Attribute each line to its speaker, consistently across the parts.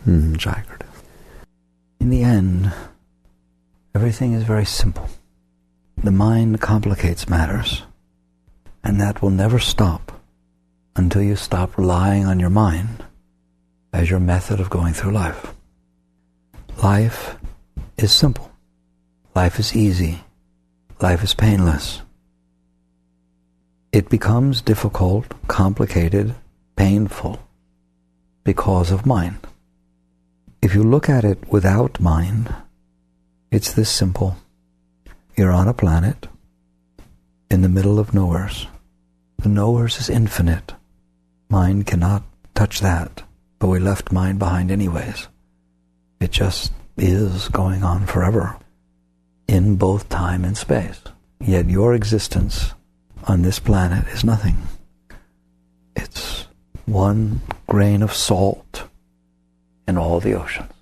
Speaker 1: Jagged. In the end, everything is very simple. The mind complicates matters, and that will never stop until you stop relying on your mind as your method of going through life. Life is simple. Life is easy. Life is painless. It becomes difficult, complicated, painful because of mind. If you look at it without mind, it's this simple. You're on a planet in the middle of nowheres. The nowheres is infinite. Mind cannot touch that, but we left mind behind anyways. It just is going on forever in both time and space. Yet your existence on this planet is nothing. It's one grain of salt in all the oceans.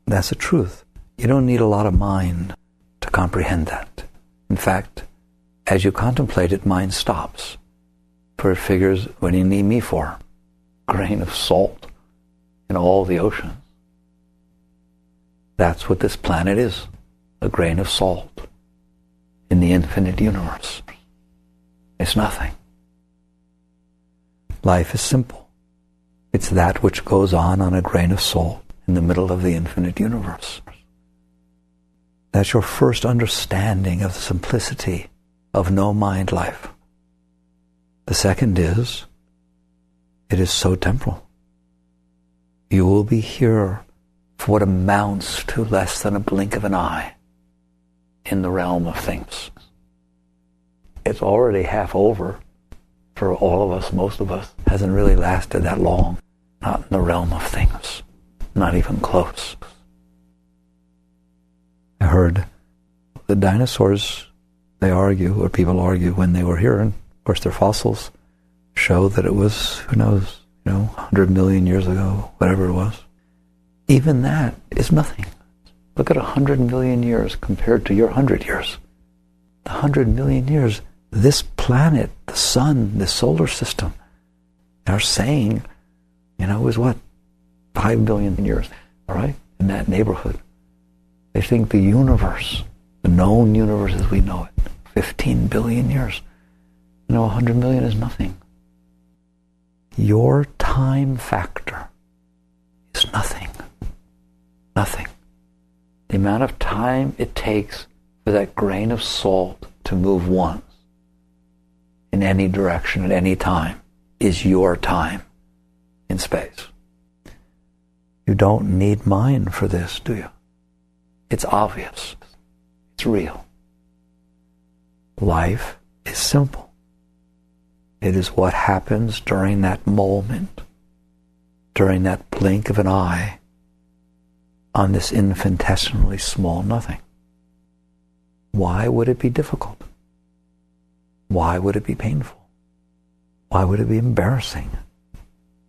Speaker 1: That's the truth. You don't need a lot of mind to comprehend that. In fact, as you contemplate it, mind stops. For it figures, what do you need me for? A grain of salt in all the oceans. That's what this planet is, a grain of salt in the infinite universe. It's nothing. Life is simple. It's that which goes on a grain of salt in the middle of the infinite universe. That's your first understanding of the simplicity of no-mind life. The second is, it is so temporal. You will be here for what amounts to less than a blink of an eye in the realm of things. It's already half over for all of us, most of us. Hasn't really lasted that long. Not in the realm of things. Not even close. I heard the dinosaurs, they argue, or people argue when they were here, and of course their fossils show that it was, who knows, 100 million years ago, whatever it was. Even that is nothing. Look at 100 million years compared to your 100 years. The 100 million years, this planet, the sun, the solar system, are saying, is what? 5 billion years, all right? In that neighborhood. They think the universe, the known universe as we know it, 15 billion years. 100 million is nothing. Your time factor is nothing. Nothing. The amount of time it takes for that grain of salt to move once in any direction at any time is your time in space. You don't need mind for this, do you? It's obvious. It's real. Life is simple. It is what happens during that moment, during that blink of an eye, on this infinitesimally small nothing. Why would it be difficult? Why would it be painful? Why would it be embarrassing?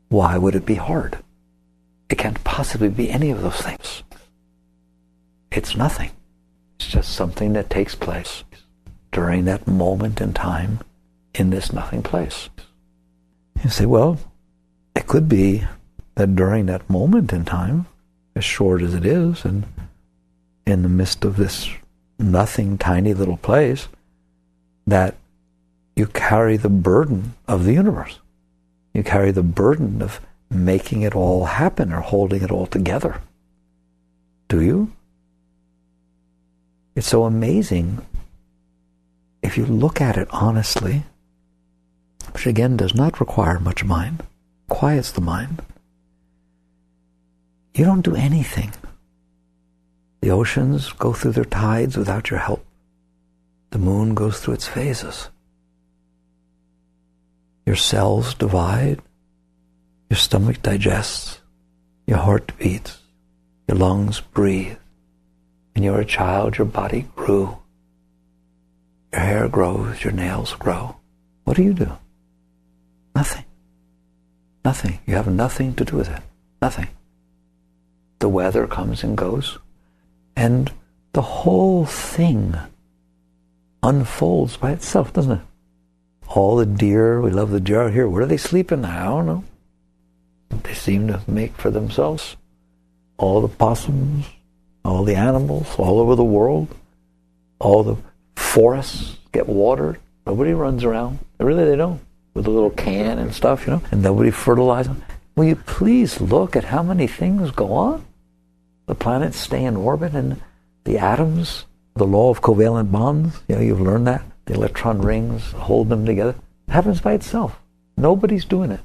Speaker 1: Why would it be hard? It can't possibly be any of those things. It's nothing. It's just something that takes place during that moment in time in this nothing place. You say, well, it could be that during that moment in time, as short as it is, and in the midst of this nothing tiny little place, that you carry the burden of the universe. You carry the burden of making it all happen or holding it all together. Do you? It's so amazing if you look at it honestly, which again does not require much mind, quiets the mind. You don't do anything. The oceans go through their tides without your help. The moon goes through its phases. Your cells divide. Your stomach digests. Your heart beats. Your lungs breathe. When you're a child, your body grew. Your hair grows. Your nails grow. What do? Nothing. Nothing. You have nothing to do with it. Nothing. The weather comes and goes, and the whole thing unfolds by itself, doesn't it? All the deer, we love the deer out here. Where do they sleep in? I don't know. they seem to make for themselves. All the possums, all the animals all over the world, all the forests get watered. Nobody runs around. They don't. With a little can and stuff, and nobody fertilizes them. Will you please look at how many things go on? The planets stay in orbit, and the atoms, the law of covalent bonds, you've learned that. The electron rings hold them together. It happens by itself. Nobody's doing it.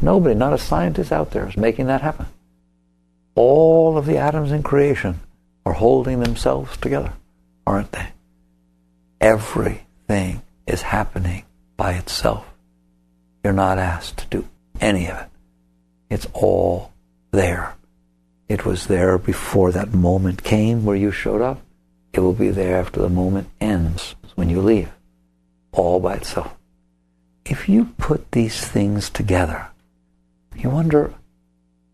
Speaker 1: Nobody, not a scientist out there, is making that happen. All of the atoms in creation are holding themselves together, aren't they? Everything is happening by itself. You're not asked to do any of it. It's all there. It was there before that moment came where you showed up. It will be there after the moment ends, when you leave. All by itself. If you put these things together, you wonder,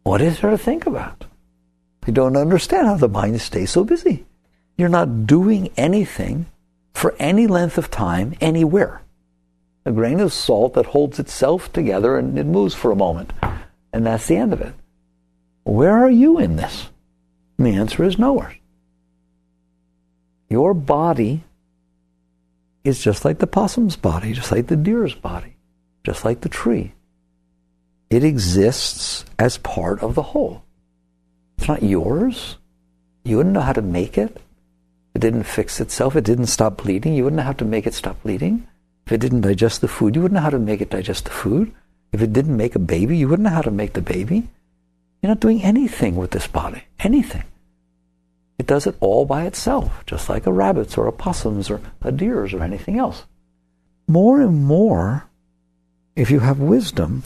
Speaker 1: what is there to think about? You don't understand how the mind stays so busy. You're not doing anything for any length of time anywhere. A grain of salt that holds itself together and it moves for a moment. And that's the end of it. Where are you in this? And the answer is nowhere. Your body is just like the possum's body, just like the deer's body, just like the tree. It exists as part of the whole. It's not yours. You wouldn't know how to make it. It didn't fix itself. It didn't stop bleeding. You wouldn't know how to make it stop bleeding. If it didn't digest the food, you wouldn't know how to make it digest the food. If it didn't make a baby, you wouldn't know how to make the baby. You're not doing anything with this body. Anything. It does it all by itself, just like a rabbit's or a possum's or a deer's or anything else. More and more, if you have wisdom,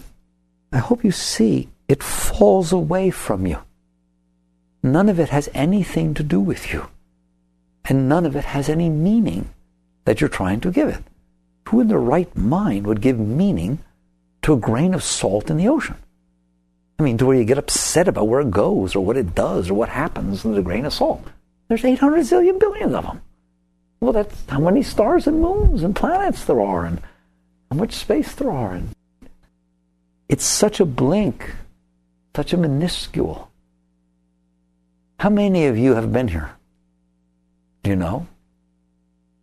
Speaker 1: I hope you see it falls away from you. None of it has anything to do with you. And none of it has any meaning that you're trying to give it. Who in their right mind would give meaning to a grain of salt in the ocean? I mean, to where you get upset about where it goes or what it does or what happens with a grain of salt. There's 800 zillion billion of them. Well, that's how many stars and moons and planets there are and how much space there are. And it's such a blink, such a minuscule. How many of you have been here? Do you know?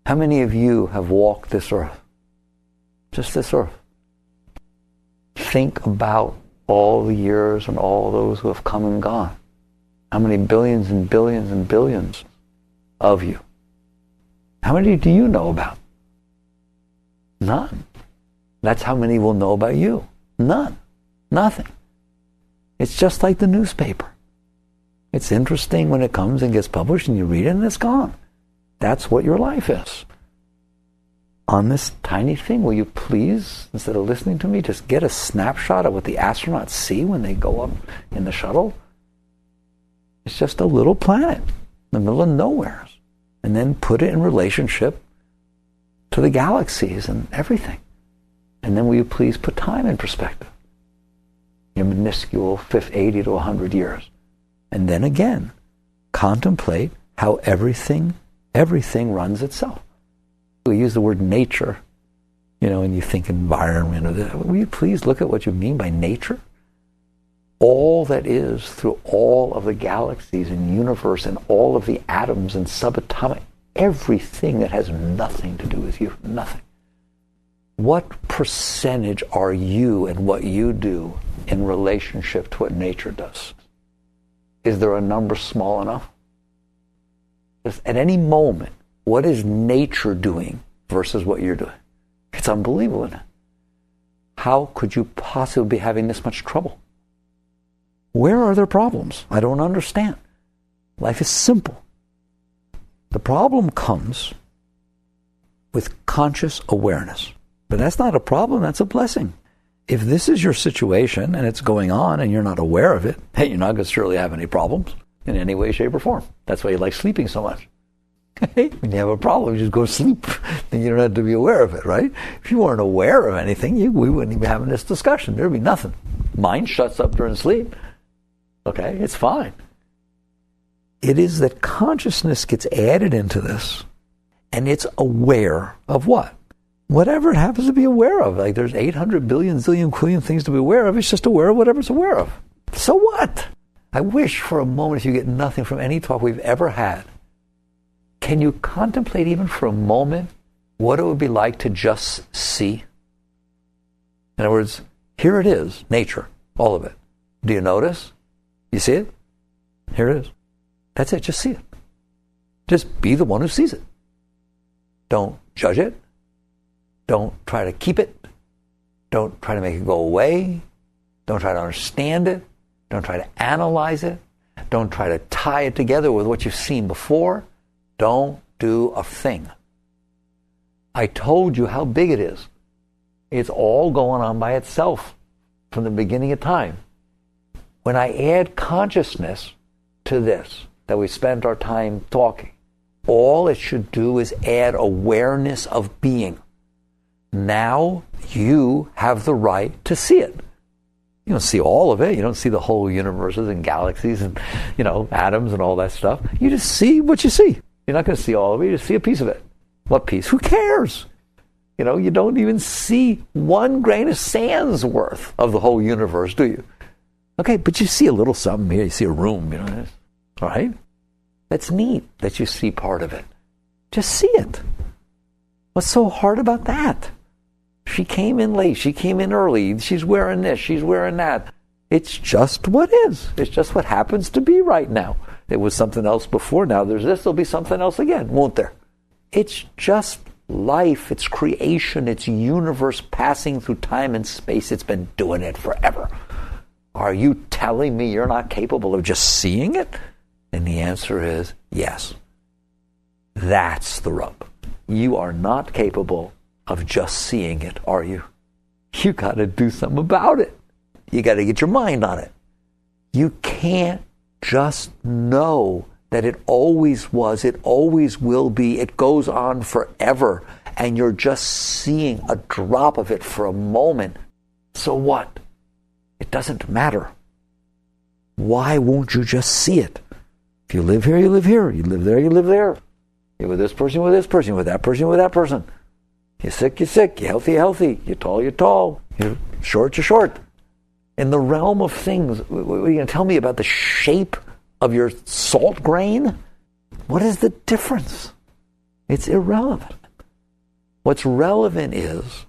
Speaker 1: How many of you have walked this earth? Just this earth. Think about all the years and all those who have come and gone. How many billions and billions and billions of you? How many do you know about? None. That's how many will know about you. None. Nothing. It's just like the newspaper. It's interesting when it comes and gets published and you read it and it's gone. That's what your life is. On this tiny thing, will you please, instead of listening to me, just get a snapshot of what the astronauts see when they go up in the shuttle? It's just a little planet in the middle of nowhere. And then put it in relationship to the galaxies and everything. And then will you please put time in perspective? Your minuscule 80 to 100 years. And then again, contemplate how everything runs itself. We use the word nature, and you think environment. Will you please look at what you mean by nature? All that is through all of the galaxies and universe and all of the atoms and subatomic, everything that has nothing to do with you, nothing. What percentage are you and what you do in relationship to what nature does? Is there a number small enough? Just at any moment, what is nature doing versus what you're doing? It's unbelievable, isn't it? How could you possibly be having this much trouble? Where are there problems? I don't understand. Life is simple. The problem comes with conscious awareness. But that's not a problem, that's a blessing. If this is your situation and it's going on and you're not aware of it, hey, you're not going to surely have any problems in any way, shape, or form. That's why you like sleeping so much. When you have a problem, you just go sleep. Then you don't have to be aware of it, right? If you weren't aware of anything, we wouldn't even be having this discussion. There'd be nothing. Mind shuts up during sleep. Okay, it's fine. It is that consciousness gets added into this, and it's aware of what? whatever it happens to be aware of. Like there's 800 billion, zillion, quillion things to be aware of. It's just aware of whatever it's aware of. So what? I wish for a moment, if you get nothing from any talk we've ever had, can you contemplate even for a moment what it would be like to just see? In other words, here it is, nature, all of it. Do you notice? You see it? Here it is. That's it, just see it. Just be the one who sees it. Don't judge it. Don't try to keep it. Don't try to make it go away. Don't try to understand it. Don't try to analyze it. Don't try to tie it together with what you've seen before. Don't do a thing. I told you how big it is. It's all going on by itself from the beginning of time. When I add consciousness to this, that we spent our time talking, all it should do is add awareness of being. Now you have the right to see it. You don't see all of it. You don't see the whole universes and galaxies and, atoms and all that stuff. You just see what you see. You're not going to see all of it. You just see a piece of it. What piece? Who cares? You don't even see one grain of sand's worth of the whole universe, do you? Okay, but you see a little something here. You see a room, all right? That's neat that you see part of it. Just see it. What's so hard about that? She came in late. She came in early. She's wearing this. She's wearing that. It's just what is. It's just what happens to be right now. There was something else before. Now there's this. There'll be something else again, won't there? It's just life. It's creation. It's universe passing through time and space. It's been doing it forever. Are you telling me you're not capable of just seeing it? And the answer is yes. That's the rub. You are not capable of just seeing it, are you? You got to do something about it. You got to get your mind on it. You can't just know that it always was, it always will be, it goes on forever, and you're just seeing a drop of it for a moment. So what? It doesn't matter. Why won't you just see it? If you live here, you live here. You live there, you live there. You're with this person, with this person, with that person, with that person. You're sick, you're sick. You're healthy, you're healthy. You're tall, you're tall. You're short, you're short. In the realm of things, what are you going to tell me about the shape of your salt grain? What is the difference? It's irrelevant. What's relevant is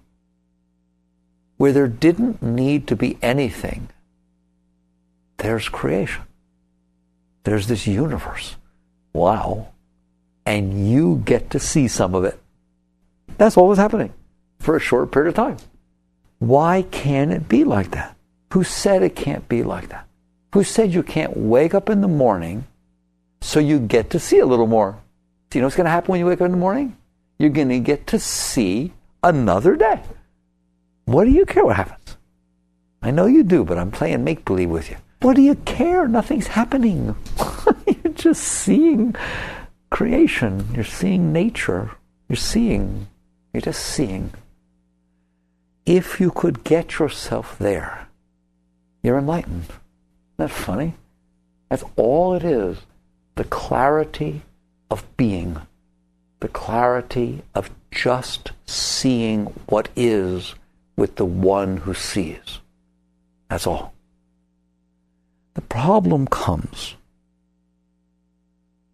Speaker 1: where there didn't need to be anything, there's creation. There's this universe. Wow. And you get to see some of it. That's what was happening for a short period of time. Why can't it be like that? Who said it can't be like that? Who said you can't wake up in the morning so you get to see a little more? Do you know what's going to happen when you wake up in the morning? You're going to get to see another day. What do you care what happens? I know you do, but I'm playing make-believe with you. What do you care? Nothing's happening. You're just seeing creation. You're seeing nature. You're just seeing. If you could get yourself there, you're enlightened. Isn't that funny? That's all it is. The clarity of being. The clarity of just seeing what is with the one who sees. That's all. The problem comes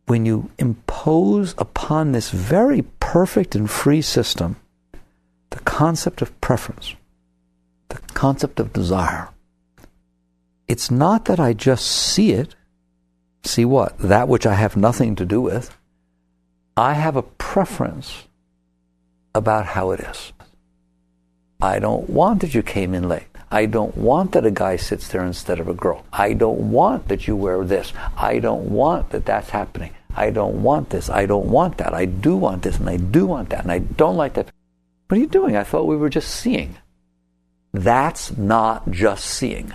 Speaker 1: when you impose upon this very perfect and free system the concept of preference, the concept of desire. It's not that I just see it. See what? That which I have nothing to do with. I have a preference about how it is. I don't want that you came in late. I don't want that a guy sits there instead of a girl. I don't want that you wear this. I don't want that that's happening. I don't want this. I don't want that. I do want this, and I do want that, and I don't like that. What are you doing? I thought we were just seeing. That's not just seeing.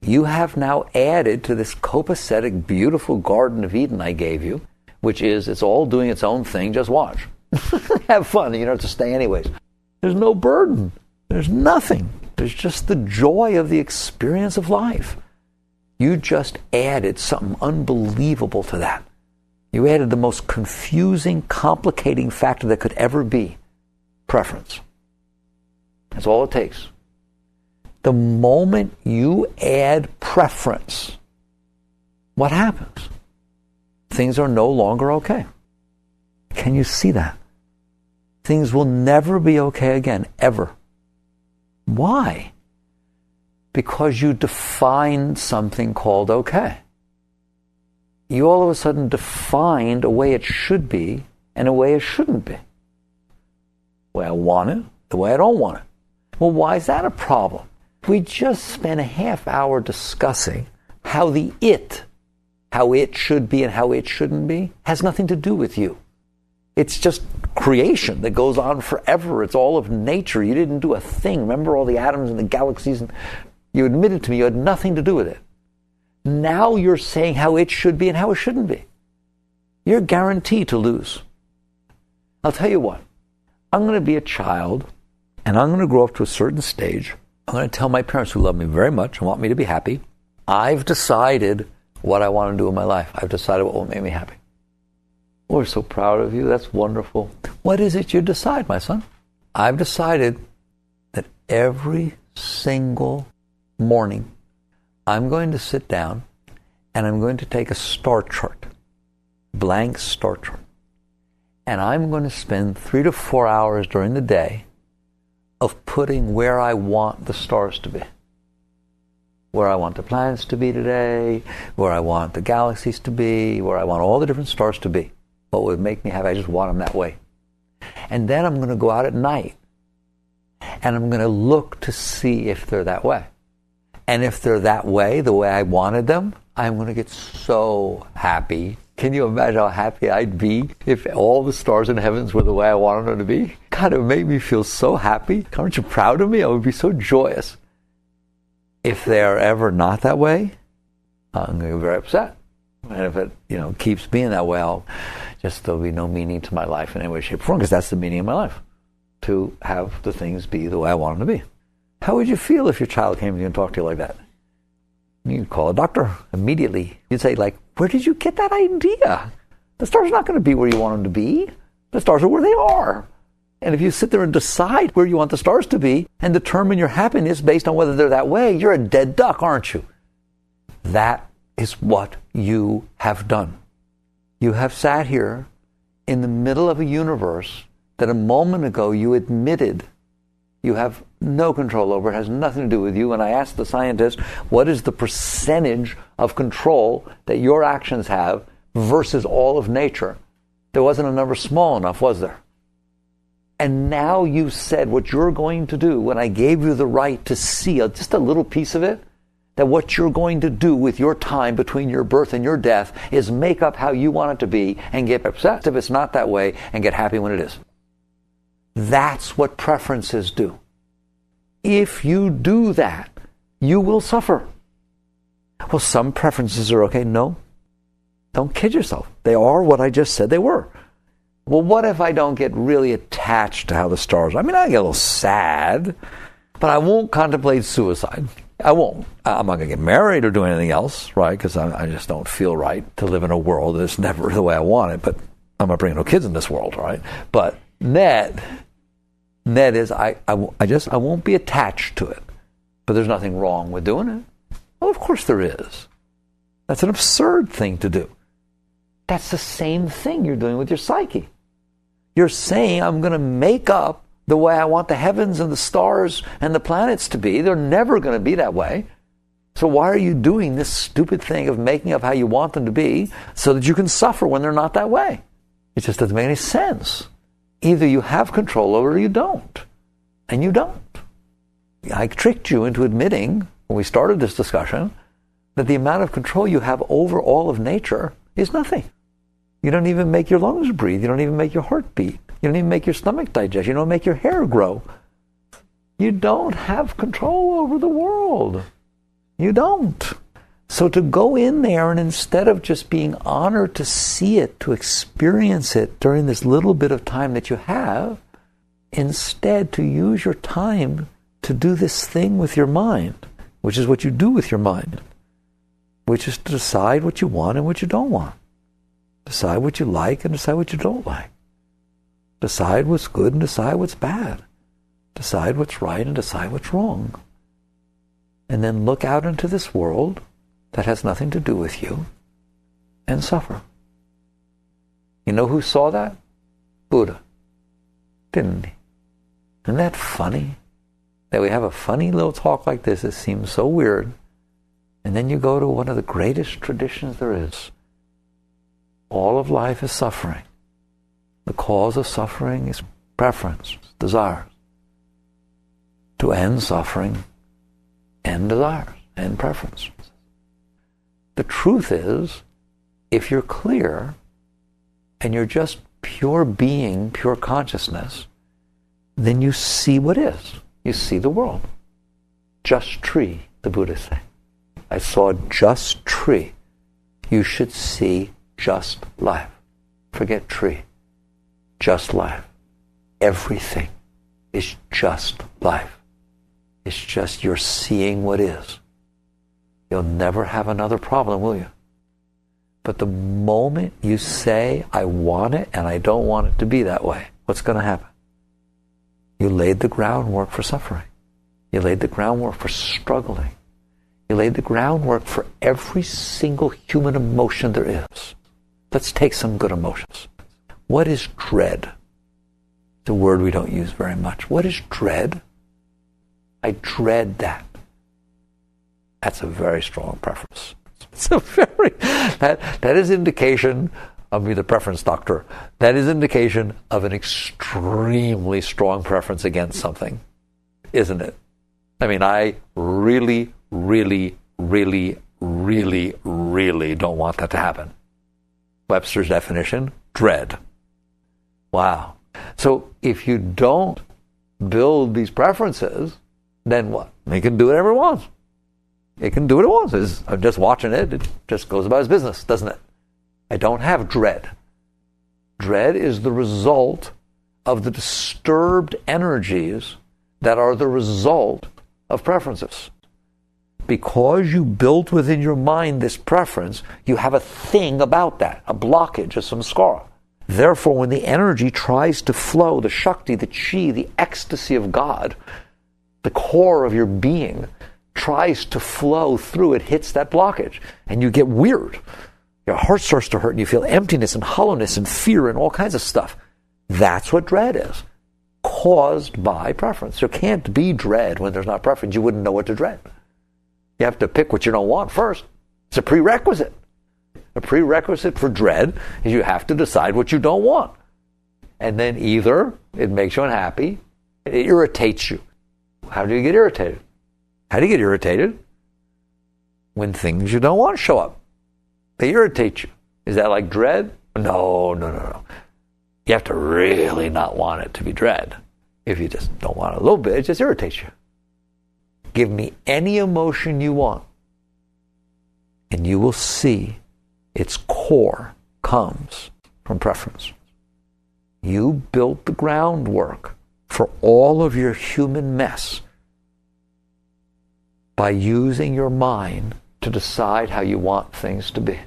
Speaker 1: You have now added to this copacetic, beautiful Garden of Eden I gave you, which is, it's all doing its own thing, just watch. Have fun, you don't have to stay anyways. There's no burden. There's nothing. There's just the joy of the experience of life. You just added something unbelievable to that. You added the most confusing, complicating factor that could ever be. preference. That's all it takes. The moment you add preference, what happens? Things are no longer okay. Can you see that? Things will never be okay again, ever. Why? Because you defined something called okay. You all of a sudden defined a way it should be and a way it shouldn't be. The way I want it, the way I don't want it. Well, why is that a problem? We just spent a half hour discussing how how it should be and how it shouldn't be, has nothing to do with you. It's just creation that goes on forever. It's all of nature. You didn't do a thing. Remember all the atoms and the galaxies? And you admitted to me you had nothing to do with it. Now you're saying how it should be and how it shouldn't be. You're guaranteed to lose. I'll tell you what. I'm going to be a child, and I'm going to grow up to a certain stage. I'm going to tell my parents, who love me very much and want me to be happy, I've decided what I want to do in my life. I've decided what will make me happy. We're so proud of you. That's wonderful. What is it you decide, my son? I've decided that every single morning I'm going to sit down and I'm going to take a star chart, blank star chart, and I'm going to spend 3 to 4 hours during the day of putting where I want the stars to be. Where I want the planets to be today, where I want the galaxies to be, where I want all the different stars to be. What would make me happy, I just want them that way. And then I'm going to go out at night and I'm going to look to see if they're that way. And if they're that way, the way I wanted them, I'm going to get so happy. Can you imagine how happy I'd be if all the stars in the heavens were the way I wanted them to be? God, it would make me feel so happy. Aren't you proud of me? I would be so joyous. If they're ever not that way, I'm going to be very upset. And if it, keeps being that way, there'll be no meaning to my life in any way, shape, or form, because that's the meaning of my life, to have the things be the way I want them to be. How would you feel if your child came to you and talked to you like that? You'd call a doctor immediately. You'd say, where did you get that idea? The stars are not going to be where you want them to be. The stars are where they are. And if you sit there and decide where you want the stars to be and determine your happiness based on whether they're that way, you're a dead duck, aren't you? That is what you have done. You have sat here in the middle of a universe that a moment ago you admitted you have no control over. It has nothing to do with you. And I asked the scientist, what is the percentage of control that your actions have versus all of nature? There wasn't a number small enough, was there? And now you said what you're going to do when I gave you the right to see just a little piece of it, that what you're going to do with your time between your birth and your death is make up how you want it to be and get upset if it's not that way and get happy when it is. That's what preferences do. If you do that, you will suffer. Well, some preferences are okay. No, don't kid yourself. They are what I just said they were. Well, what if I don't get really attached to how the stars are? I get a little sad, but I won't contemplate suicide. I won't. I'm not going to get married or do anything else, right? Because I just don't feel right to live in a world that's never the way I want it. But I'm not bringing no kids in this world, right? But net is I won't be attached to it. But there's nothing wrong with doing it. Well, of course there is. That's an absurd thing to do. That's the same thing you're doing with your psyche. You're saying, I'm going to make up the way I want the heavens and the stars and the planets to be. They're never going to be that way. So why are you doing this stupid thing of making up how you want them to be so that you can suffer when they're not that way? It just doesn't make any sense. Either you have control over it or you don't. And you don't. I tricked you into admitting, when we started this discussion, that the amount of control you have over all of nature is nothing. You don't even make your lungs breathe. You don't even make your heart beat. You don't even make your stomach digest. You don't make your hair grow. You don't have control over the world. You don't. So to go in there and instead of just being honored to see it, to experience it during this little bit of time that you have, instead to use your time to do this thing with your mind, which is what you do with your mind, which is to decide what you want and what you don't want. Decide what you like and decide what you don't like. Decide what's good and decide what's bad. Decide what's right and decide what's wrong. And then look out into this world that has nothing to do with you and suffer. You know who saw that? Buddha. Didn't he? Isn't that funny? That we have a funny little talk like this that seems so weird, and then you go to one of the greatest traditions there is. All of life is suffering. The cause of suffering is preference, desires. To end suffering, end desires, end preference. The truth is, if you're clear, and you're just pure being, pure consciousness, then you see what is. You see the world. Just tree, the Buddhists say. I saw just tree. You should see just life. Forget tree. Just life. Everything is just life. It's just you're seeing what is. You'll never have another problem, will you? But the moment you say, I want it and I don't want it to be that way, what's going to happen? You laid the groundwork for suffering. You laid the groundwork for struggling. You laid the groundwork for every single human emotion there is. Let's take some good emotions. What is dread? It's a word we don't use very much. What is dread? I dread that. That's a very strong preference. It's a very, that is indication, I'll be the preference doctor, that is indication of an extremely strong preference against something, isn't it? I mean, I really, really, really, really, really don't want that to happen. Webster's definition, dread. Wow. So if you don't build these preferences, then what? He can do whatever he wants. It can do what it wants. I'm just watching it. It just goes about his business, doesn't it? I don't have dread. Dread is the result of the disturbed energies that are the result of preferences. Because you built within your mind this preference, you have a thing about that, a blockage, a samskara. Therefore, when the energy tries to flow, the Shakti, the Chi, the ecstasy of God, the core of your being, tries to flow through, it hits that blockage, and you get weird. Your heart starts to hurt, and you feel emptiness and hollowness and fear and all kinds of stuff. That's what dread is, caused by preference. There can't be dread when there's not preference. You wouldn't know what to dread. You have to pick what you don't want first. It's a prerequisite. A prerequisite for dread is you have to decide what you don't want. And then either it makes you unhappy, it irritates you. How do you get irritated? How do you get irritated? When things you don't want show up. They irritate you. Is that like dread? No. You have to really not want it to be dread. If you just don't want it a little bit, it just irritates you. Give me any emotion you want, and you will see its core comes from preference. You built the groundwork for all of your human mess by using your mind to decide how you want things to be.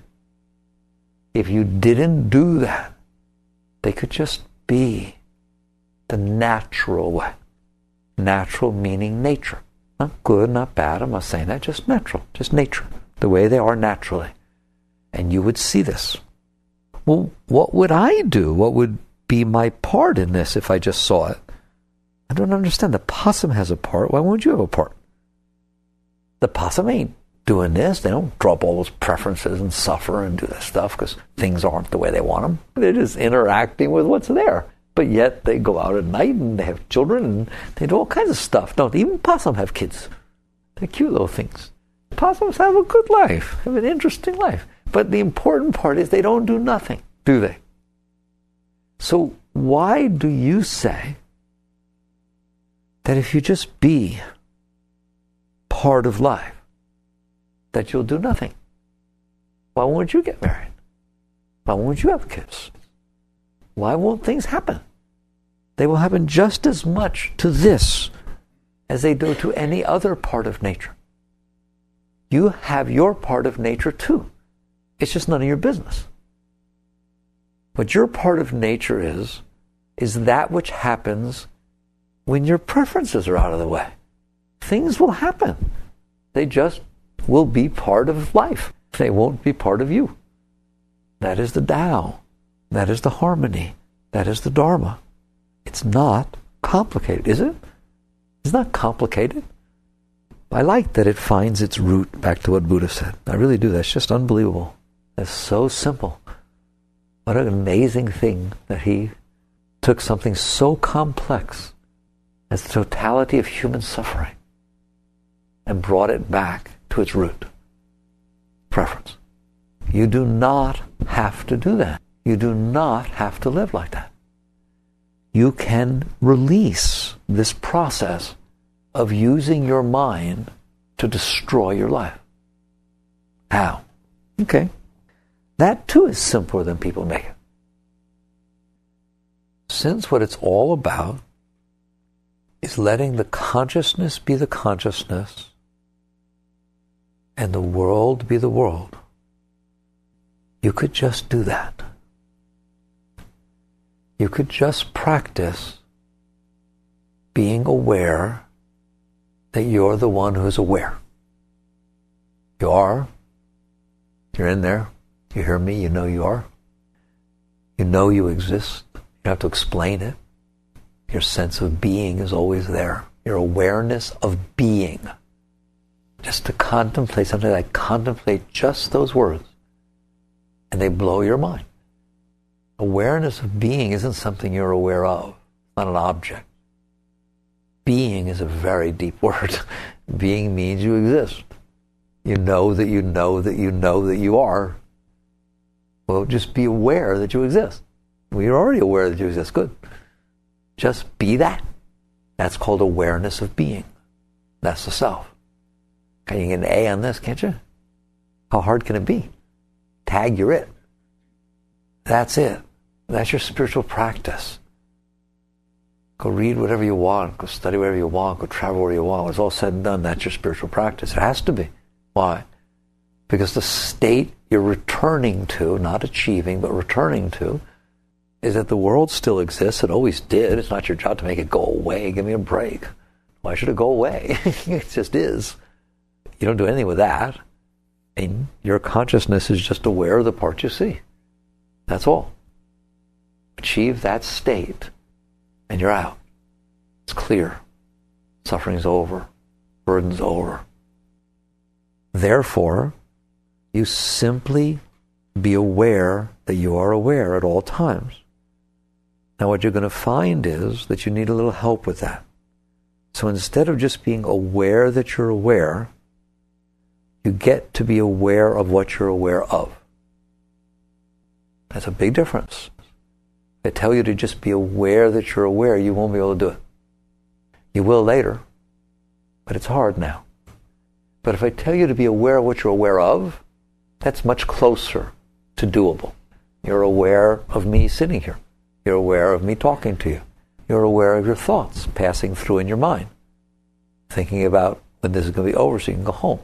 Speaker 1: If you didn't do that, they could just be the natural way. Natural meaning nature. Not good, not bad, I'm not saying that, just natural, just nature, the way they are naturally. And you would see this. Well, what would I do? What would be my part in this if I just saw it? I don't understand. The possum has a part. Why won't you have a part? The possum ain't doing this. They don't drop all those preferences and suffer and do that stuff because things aren't the way they want them. They're just interacting with what's there. But yet they go out at night and they have children and they do all kinds of stuff. Don't even possum have kids. They're cute little things. Possums have a good life, have an interesting life. But the important part is they don't do nothing, do they? So why do you say that if you just be part of life, that you'll do nothing? Why won't you get married? Why won't you have kids? Why won't things happen? They will happen just as much to this as they do to any other part of nature. You have your part of nature too. It's just none of your business. What your part of nature is is that which happens when your preferences are out of the way. Things will happen. They just will be part of life. They won't be part of you. That is the Tao. That is the harmony. That is the Dharma. It's not complicated, is it? It's not complicated. I like that it finds its root back to what Buddha said. I really do. That's just unbelievable. That's so simple. What an amazing thing that he took something so complex as the totality of human suffering and brought it back to its root. Preference. You do not have to do that. You do not have to live like that. You can release this process of using your mind to destroy your life. How? Okay. That too is simpler than people make it. Since what it's all about is letting the consciousness be the consciousness and the world be the world, you could just do that. You could just practice being aware that you're the one who's aware. You are. You're in there. You hear me. You know you are. You know you exist. You don't have to explain it. Your sense of being is always there. Your awareness of being. Just to contemplate something like contemplate just those words, and they blow your mind. Awareness of being isn't something you're aware of. It's not an object. Being is a very deep word. Being means you exist. You know that you know that you know that you are. Well, just be aware that you exist. Well, you're already aware that you exist. Good. Just be that. That's called awareness of being. That's the self. Can you get an A on this, can't you? How hard can it be? Tag, you're it. That's it. That's your spiritual practice. Go read whatever you want. Go study whatever you want. Go travel wherever you want. When it's all said and done, that's your spiritual practice. It has to be. Why? Because the state you're returning to, not achieving, but returning to, is that the world still exists. It always did. It's not your job to make it go away. Give me a break. Why should it go away? It just is. You don't do anything with that. And your consciousness is just aware of the part you see. That's all. Achieve that state, and you're out. It's clear. Suffering's over. Burden's over. Therefore, you simply be aware that you are aware at all times. Now what you're going to find is that you need a little help with that. So instead of just being aware that you're aware, you get to be aware of what you're aware of. That's a big difference. If I tell you to just be aware that you're aware, you won't be able to do it. You will later, but it's hard now. But if I tell you to be aware of what you're aware of, that's much closer to doable. You're aware of me sitting here. You're aware of me talking to you. You're aware of your thoughts passing through in your mind, thinking about when this is going to be over so you can go home.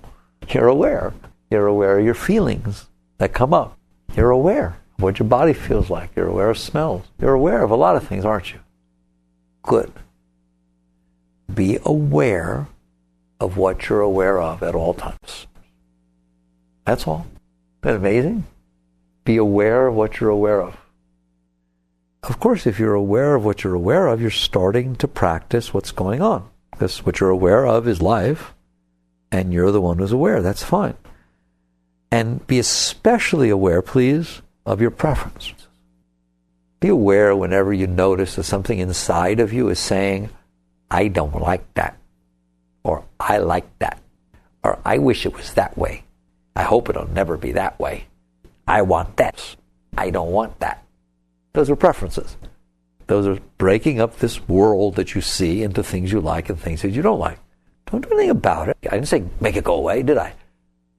Speaker 1: You're aware. You're aware of your feelings that come up. You're aware of what your body feels like. You're aware of smells. You're aware of a lot of things, aren't you? Good. Be aware of what you're aware of at all times. That's all. Isn't that amazing? Be aware of what you're aware of. Of course, if you're aware of what you're aware of, you're starting to practice what's going on. Because what you're aware of is life, and you're the one who's aware. That's fine. And be especially aware, please, of your preferences. Be aware whenever you notice that something inside of you is saying, I don't like that. Or I like that. Or I wish it was that way. I hope it'll never be that way. I want that. I don't want that. Those are preferences. Those are breaking up this world that you see into things you like and things that you don't like. Don't do anything about it. I didn't say make it go away, did I?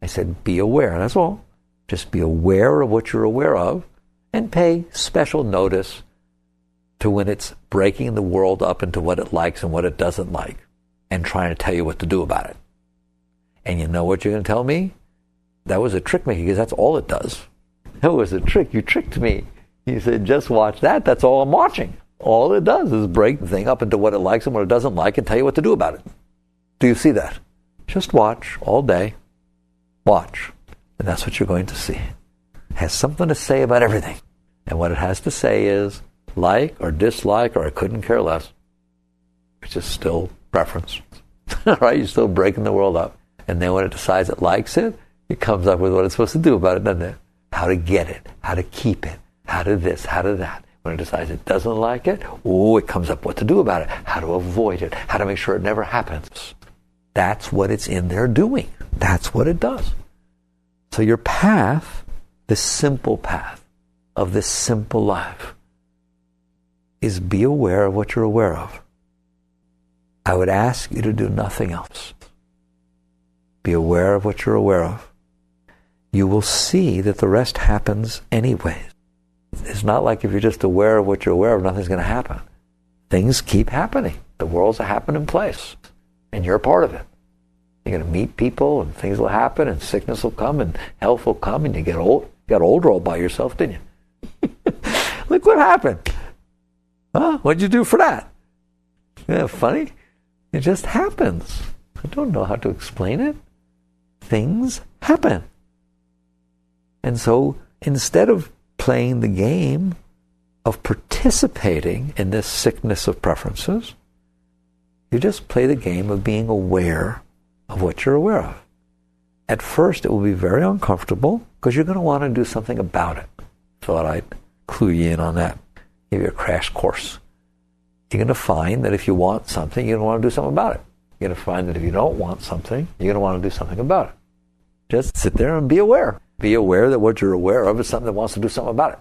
Speaker 1: I said be aware, that's all. Just be aware of what you're aware of and pay special notice to when it's breaking the world up into what it likes and what it doesn't like and trying to tell you what to do about it. And you know what you're going to tell me? That was a trick making, because that's all it does. That was a trick. You tricked me. You said, just watch that. That's all I'm watching. All it does is break the thing up into what it likes and what it doesn't like and tell you what to do about it. Do you see that? Just watch all day. Watch. And that's what you're going to see. It has something to say about everything. And what it has to say is like or dislike or I couldn't care less, which is still preference. Right? You're still breaking the world up. And then when it decides it likes it, it comes up with what it's supposed to do about it, doesn't it? How to get it, how to keep it, how to this, how to that. When it decides it doesn't like it, it comes up what to do about it, how to avoid it, how to make sure it never happens. That's what it's in there doing. That's what it does. So your path, this simple path of this simple life, is be aware of what you're aware of. I would ask you to do nothing else. Be aware of what you're aware of. You will see that the rest happens anyways. It's not like if you're just aware of what you're aware of, nothing's going to happen. Things keep happening. The world's a happening place, and you're a part of it. You're going to meet people, and things will happen, and sickness will come, and health will come, and you get old. You got older all by yourself, didn't you? Look what happened. Huh? What'd you do for that? Yeah, funny. It just happens. I don't know how to explain it. Things happen. And so instead of playing the game of participating in this sickness of preferences, you just play the game of being aware of what you're aware of. At first, it will be very uncomfortable because you're going to want to do something about it. Thought I'd clue you in on that. Give you a crash course. You're going to find that if you want something, you're going to want to do something about it. You're going to find that if you don't want something, you're going to want to do something about it. Just sit there and be aware. Be aware that what you're aware of is something that wants to do something about it.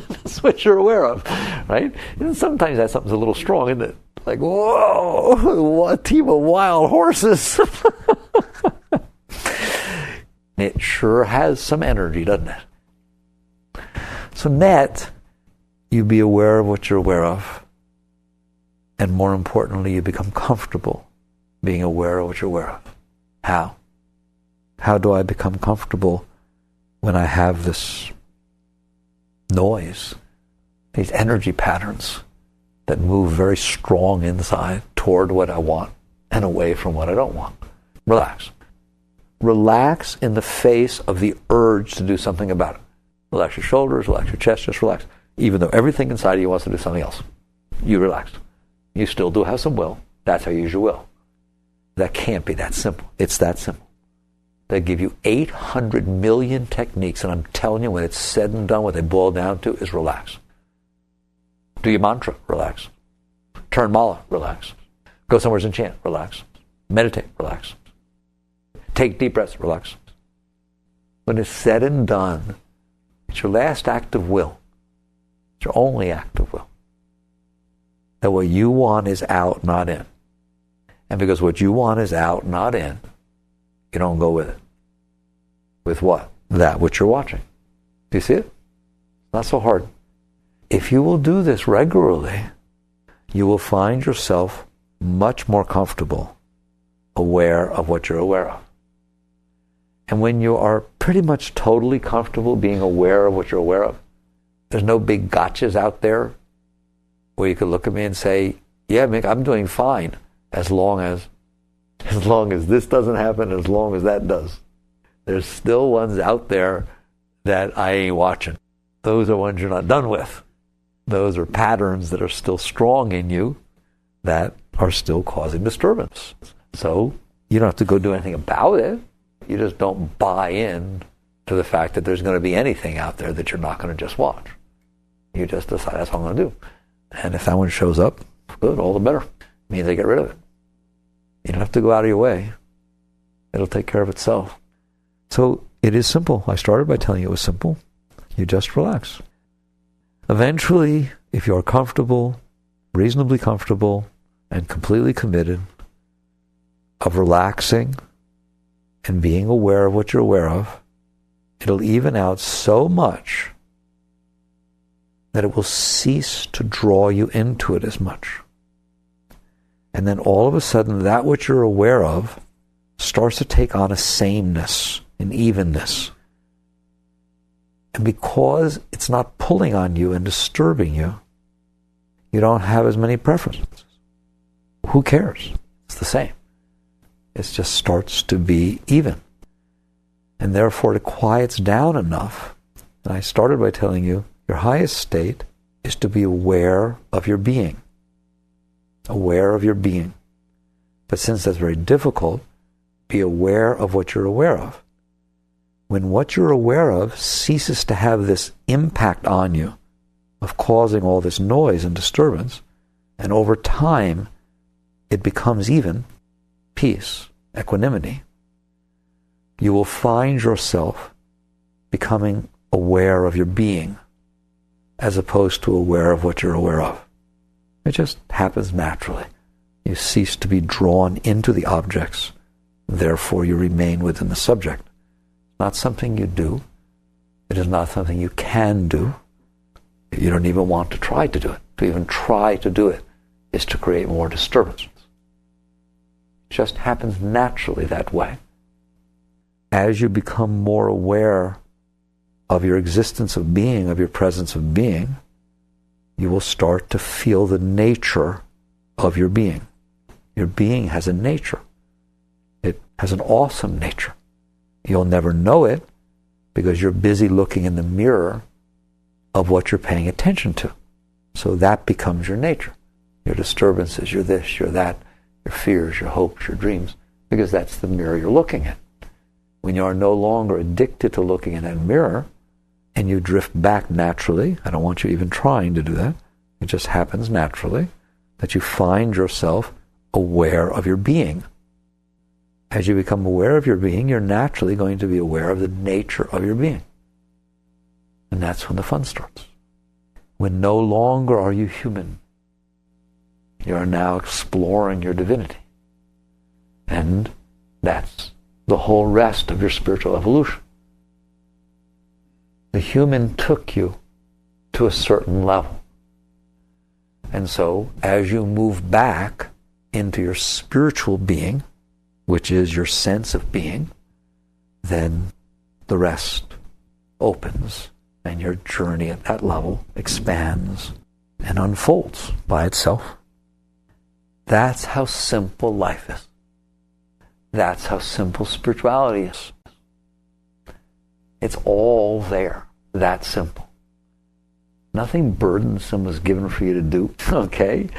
Speaker 1: That's what you're aware of, right? And sometimes that something's a little strong, isn't it? Like, whoa, what a team of wild horses. It sure has some energy, doesn't it? So net, you be aware of what you're aware of. And more importantly, you become comfortable being aware of what you're aware of. How? How do I become comfortable when I have this noise, these energy patterns that move very strong inside toward what I want and away from what I don't want? Relax. Relax in the face of the urge to do something about it. Relax your shoulders, relax your chest, just relax. Even though everything inside of you wants to do something else, you relax. You still do have some will. That's how you use your will. That can't be that simple. It's that simple. They give you 800 million techniques, and I'm telling you, when it's said and done, what they boil down to is relax. Do your mantra, relax. Turn mala, relax. Go somewhere and chant, relax. Meditate, relax. Take deep breaths, relax. When it's said and done, it's your last act of will. It's your only act of will. That what you want is out, not in. And because what you want is out, not in, you don't go with it. With what? That which you're watching. Do you see it? Not so hard. If you will do this regularly, you will find yourself much more comfortable, aware of what you're aware of. And when you are pretty much totally comfortable being aware of what you're aware of, there's no big gotchas out there where you could look at me and say, yeah, Mick, I'm doing fine as long as this doesn't happen, as long as that does. There's still ones out there that I ain't watching. Those are ones you're not done with. Those are patterns that are still strong in you that are still causing disturbance. So you don't have to go do anything about it. You just don't buy in to the fact that there's going to be anything out there that you're not going to just watch. You just decide that's what I'm going to do. And if that one shows up, good, all the better. It means I get rid of it. You don't have to go out of your way. It'll take care of itself. So it is simple. I started by telling you it was simple. You just relax. Eventually, if you're comfortable, reasonably comfortable, and completely committed of relaxing and being aware of what you're aware of, it'll even out so much that it will cease to draw you into it as much. And then all of a sudden, that which you're aware of starts to take on a sameness, an evenness. And because it's not pulling on you and disturbing you, You don't have as many preferences. Who cares? It's the same. It just starts to be even. And therefore it quiets down enough. And I started by telling you, your highest state is to be aware of your being. Aware of your being. But since that's very difficult, be aware of what you're aware of. When what you're aware of ceases to have this impact on you of causing all this noise and disturbance, and over time it becomes even peace, equanimity, you will find yourself becoming aware of your being as opposed to aware of what you're aware of. It just happens naturally. You cease to be drawn into the objects, therefore you remain within the subject. It's not something you do. It is not something you can do. You don't even want to try to do it. To even try to do it is to create more disturbance. It just happens naturally that way. As you become more aware of your existence of being, of your presence of being, you will start to feel the nature of your being. Your being has a nature. It has an awesome nature. You'll never know it because you're busy looking in the mirror of what you're paying attention to. So that becomes your nature. Your disturbances, your this, your that, your fears, your hopes, your dreams, because that's the mirror you're looking at. When you are no longer addicted to looking in that mirror, and you drift back naturally, I don't want you even trying to do that, it just happens naturally, that you find yourself aware of your being. As you become aware of your being, you're naturally going to be aware of the nature of your being. And that's when the fun starts. When no longer are you human, you are now exploring your divinity. And that's the whole rest of your spiritual evolution. The human took you to a certain level. And so, as you move back into your spiritual being, which is your sense of being, then the rest opens, and your journey at that level expands and unfolds by itself. That's how simple life is. That's how simple spirituality is. It's all there. That simple. Nothing burdensome was given for you to do, okay?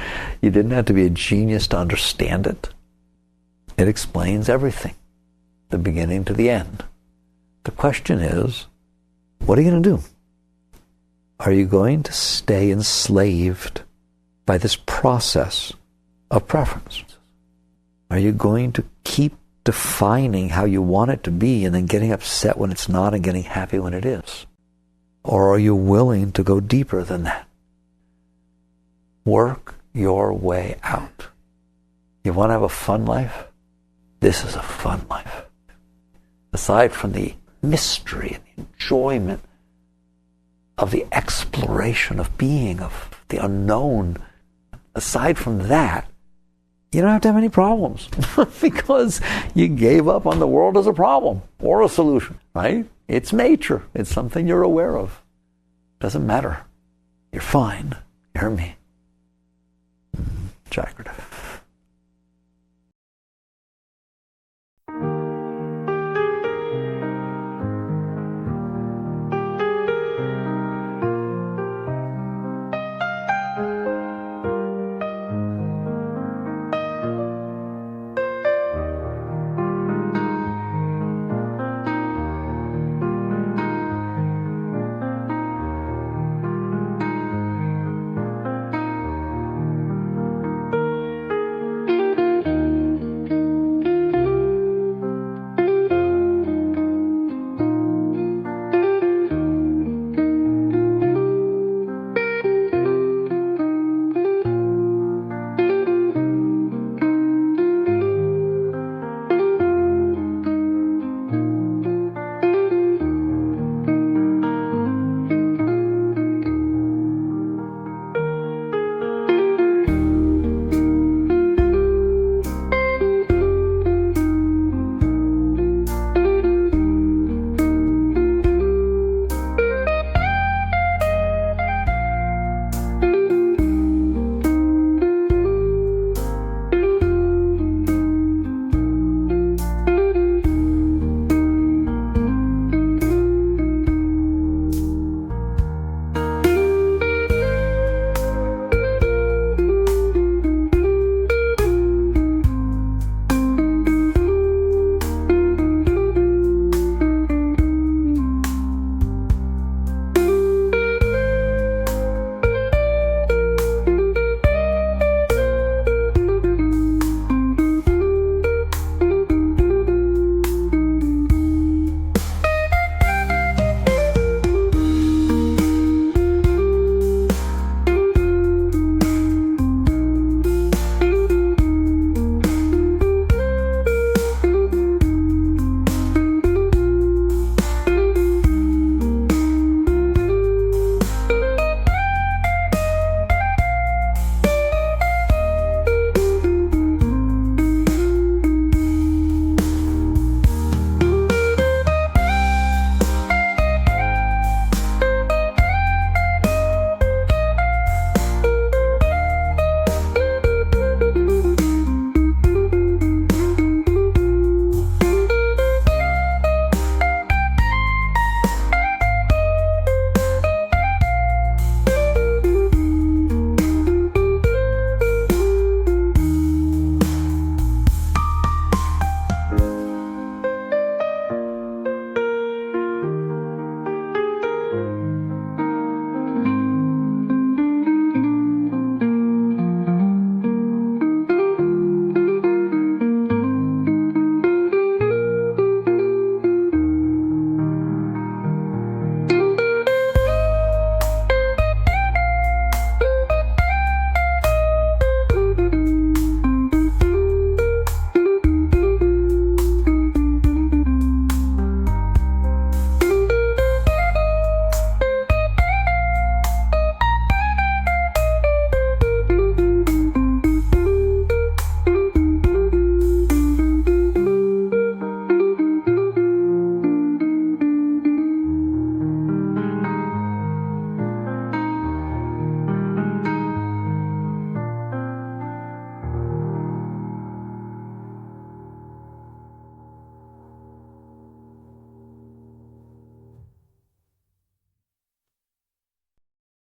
Speaker 1: You didn't have to be a genius to understand it. It explains everything, the beginning to the end. The question is, what are you going to do? Are you going to stay enslaved by this process of preference? Are you going to keep defining how you want it to be and then getting upset when it's not and getting happy when it is? Or are you willing to go deeper than that? Work your way out. You want to have a fun life? This is a fun life. Aside from the mystery and the enjoyment of the exploration of being, of the unknown, aside from that, you don't have to have any problems because you gave up on the world as a problem or a solution, right? It's nature. It's something you're aware of. Doesn't matter. You're fine. You hear me? Jagrata.